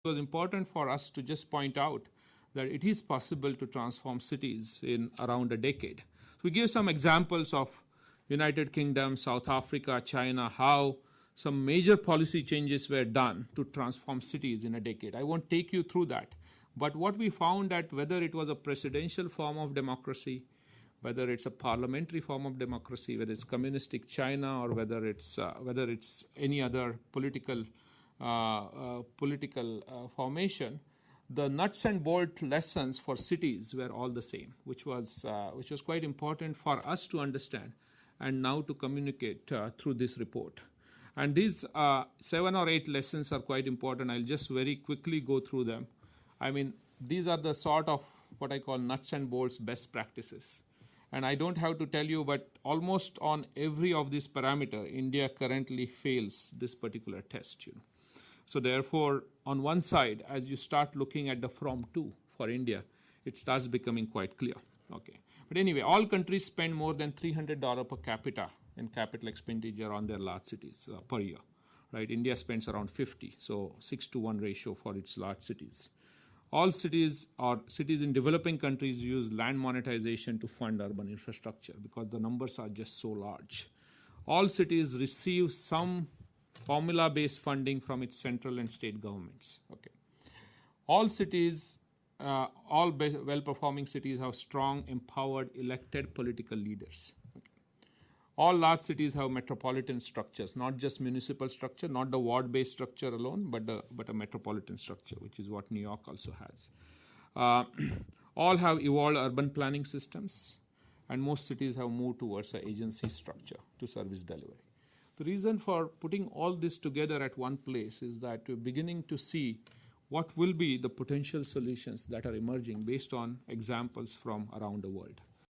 It was important for us to just point out that it is possible to transform cities in around a decade. So we give some examples of United Kingdom, South Africa, China, how some major policy changes were done to transform cities in a decade. I won't take you through that. But what we found that whether it was a presidential form of democracy, whether it's a parliamentary form of democracy, whether it's communistic China, or whether it's any other political formation, the nuts and bolt lessons for cities were all the same, which was quite important for us to understand and now to communicate through this report. And these 7 or 8 lessons are quite important. I'll just very quickly go through them. I mean, these are the sort of what I call nuts and bolts best practices. And I don't have to tell you, but almost on every of these parameters, India currently fails this particular test. So therefore, on one side, as you start looking at the from to for India, it starts becoming quite clear. Okay. But anyway, all countries spend more than $300 per capita in capital expenditure on their large cities per year. Right? India spends around 50, so 6-to-1 ratio for its large cities. All cities or cities in developing countries use land monetization to fund urban infrastructure because the numbers are just so large. All cities receive some formula-based funding from its central and state governments. Okay. All cities, all well-performing cities have strong, empowered, elected political leaders. Okay. All large cities have metropolitan structures, not just municipal structure, not the ward-based structure alone, but a metropolitan structure, which is what New York also has. All have evolved urban planning systems, and most cities have moved towards an agency structure to service delivery. The reason for putting all this together at one place is that we're beginning to see what will be the potential solutions that are emerging based on examples from around the world.